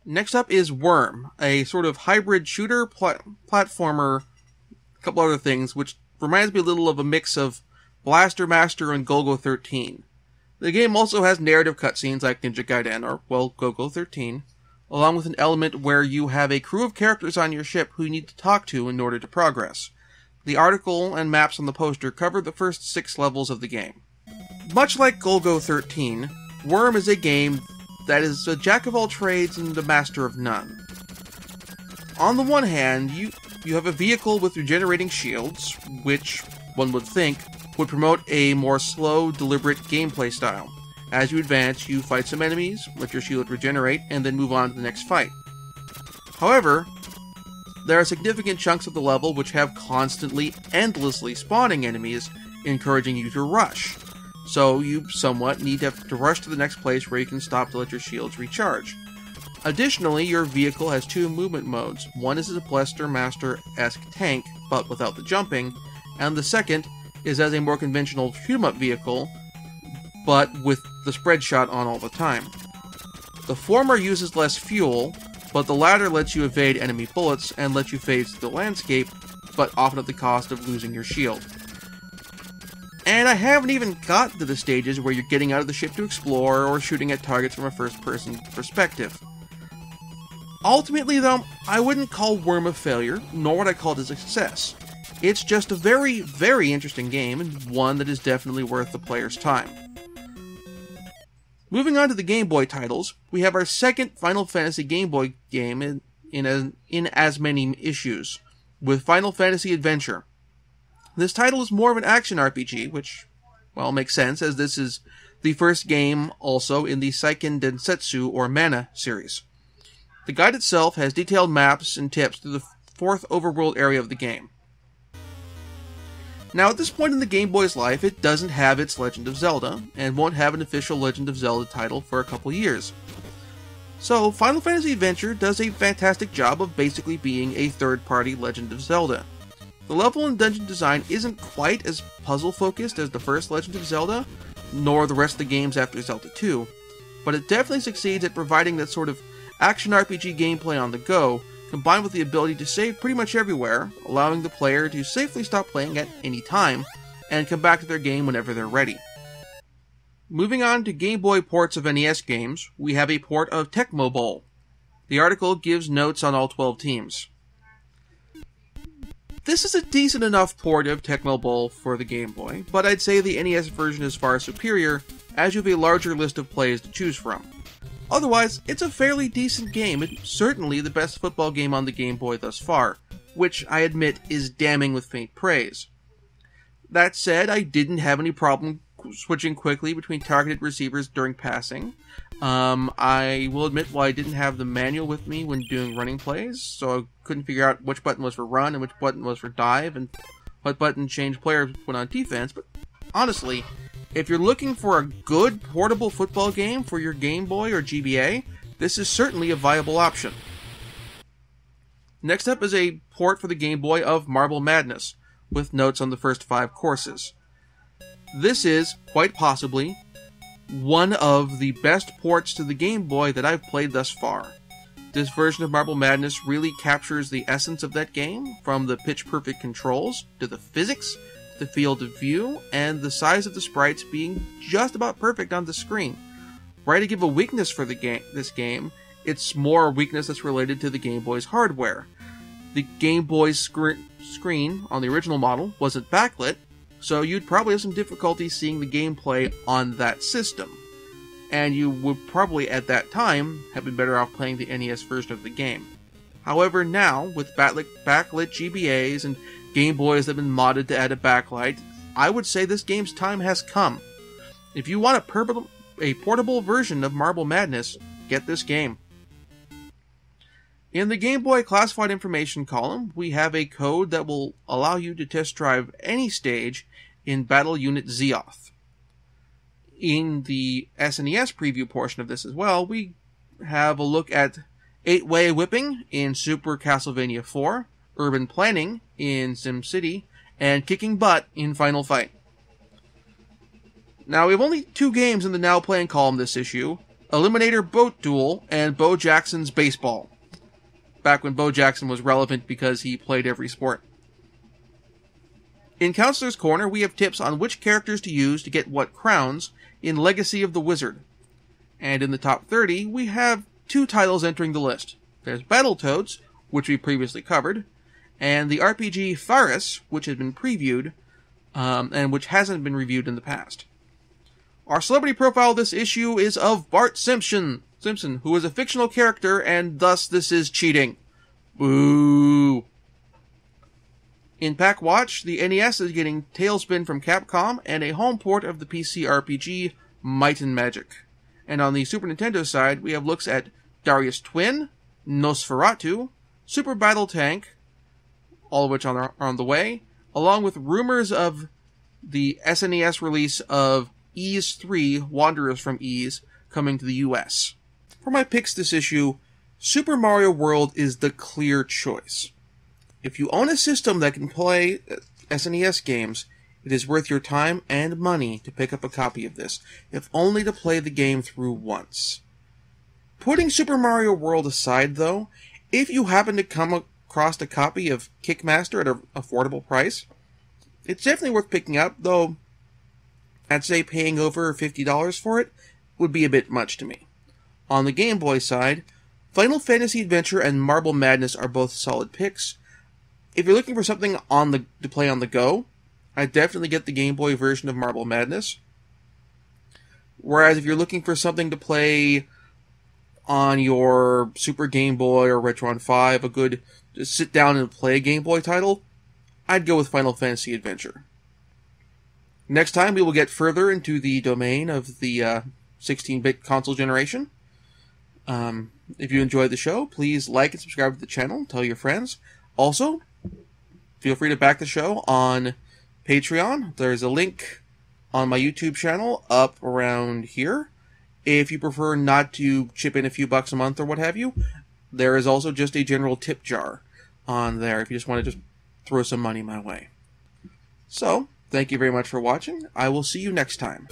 Next up is Wurm, a sort of hybrid shooter, platformer, a couple other things, which reminds me a little of a mix of Blaster Master and Golgo 13. The game also has narrative cutscenes like Ninja Gaiden or, well, Golgo 13, along with an element where you have a crew of characters on your ship who you need to talk to in order to progress. The article and maps on the poster cover the first 6 levels of the game. Much like Golgo 13, Wurm is a game that is a jack of all trades and a master of none. On the one hand, you have a vehicle with regenerating shields, which, one would think, would promote a more slow, deliberate gameplay style. As you advance, you fight some enemies, let your shield regenerate, and then move on to the next fight. However, there are significant chunks of the level which have constantly, endlessly spawning enemies, encouraging you to rush. So you somewhat need to rush to the next place where you can stop to let your shields recharge. Additionally, your vehicle has 2 movement modes. One is a Blaster Master-esque tank, but without the jumping, and the second is as a more conventional shoot-'em-up vehicle, but with the spread shot on all the time. The former uses less fuel, but the latter lets you evade enemy bullets and lets you phase through the landscape, but often at the cost of losing your shield. And I haven't even gotten to the stages where you're getting out of the ship to explore or shooting at targets from a first-person perspective. Ultimately, though, I wouldn't call Wurm a failure, nor would I call it a success. It's just a very, very interesting game, and one that is definitely worth the player's time. Moving on to the Game Boy titles, we have our second Final Fantasy Game Boy game in as many issues, with Final Fantasy Adventure. This title is more of an action RPG, which, well, makes sense, as this is the first game also in the Seiken Densetsu or Mana series. The guide itself has detailed maps and tips to the 4th overworld area of the game. Now, at this point in the Game Boy's life, it doesn't have its Legend of Zelda, and won't have an official Legend of Zelda title for a couple years. So, Final Fantasy Adventure does a fantastic job of basically being a third-party Legend of Zelda. The level and dungeon design isn't quite as puzzle-focused as the first Legend of Zelda, nor the rest of the games after Zelda 2, but it definitely succeeds at providing that sort of action RPG gameplay on the go, combined with the ability to save pretty much everywhere, allowing the player to safely stop playing at any time, and come back to their game whenever they're ready. Moving on to Game Boy ports of NES games, we have a port of Tecmo Bowl. The article gives notes on all 12 teams. This is a decent enough port of Tecmo Bowl for the Game Boy, but I'd say the NES version is far superior, as you have a larger list of plays to choose from. Otherwise, it's a fairly decent game, and certainly the best football game on the Game Boy thus far, which I admit is damning with faint praise. That said, I didn't have any problem switching quickly between targeted receivers during passing. I will admit, while I didn't have the manual with me when doing running plays, so I couldn't figure out which button was for run and which button was for dive, and what button changed players when on defense, but honestly, if you're looking for a good portable football game for your Game Boy or GBA, this is certainly a viable option. Next up is a port for the Game Boy of Marble Madness, with notes on the first 5 courses. This is, quite possibly, one of the best ports to the Game Boy that I've played thus far. This version of Marble Madness really captures the essence of that game, from the pitch-perfect controls, to the physics, the field of view, and the size of the sprites being just about perfect on the screen. Were I to give a weakness for this game, it's more a weakness that's related to the Game Boy's hardware. The Game Boy's screen on the original model wasn't backlit, so you'd probably have some difficulty seeing the gameplay on that system. And you would probably, at that time, have been better off playing the NES version of the game. However, now, with backlit GBAs and Game Boys that have been modded to add a backlight, I would say this game's time has come. If you want a portable version of Marble Madness, get this game. In the Game Boy classified information column, we have a code that will allow you to test drive any stage in Battle Unit Zeoth. In the SNES preview portion of this as well, we have a look at 8-way whipping in Super Castlevania 4, urban planning in SimCity, and kicking butt in Final Fight. Now, we have only 2 games in the Now Playing column this issue, Eliminator Boat Duel, and Bo Jackson's Baseball. Back when Bo Jackson was relevant because he played every sport. In Counselor's Corner, we have tips on which characters to use to get what crowns in Legacy of the Wizard. And in the top 30, we have 2 titles entering the list. There's Battletoads, which we previously covered, and the RPG Faris, which has been previewed, and which hasn't been reviewed in the past. Our celebrity profile this issue is of Bart Simpson, who is a fictional character, and thus this is cheating. Boo! In Pack Watch, the NES is getting Tailspin from Capcom and a home port of the PC RPG Might and Magic. And on the Super Nintendo side, we have looks at Darius Twin, Nosferatu, Super Battle Tank, all of which are on the way, along with rumors of the SNES release of Ys 3, Wanderers from Ys, coming to the US. For my picks this issue, Super Mario World is the clear choice. If you own a system that can play SNES games, it is worth your time and money to pick up a copy of this, if only to play the game through once. Putting Super Mario World aside, though, if you happen to come across a copy of Kickmaster at an affordable price, it's definitely worth picking up, though I'd say paying over $50 for it would be a bit much to me. On the Game Boy side, Final Fantasy Adventure and Marble Madness are both solid picks. If you're looking for something to play on the go, I'd definitely get the Game Boy version of Marble Madness. Whereas if you're looking for something to play on your Super Game Boy or Retron 5, a good just sit down and play a Game Boy title, I'd go with Final Fantasy Adventure. Next time we will get further into the domain of the 16-bit console generation. If you enjoyed the show, please like and subscribe to the channel, tell your friends. Also, feel free to back the show on Patreon. There's a link on my YouTube channel up around here. If you prefer not to chip in a few bucks a month or what have you, there is also just a general tip jar on there if you just want to just throw some money my way. So, thank you very much for watching. I will see you next time.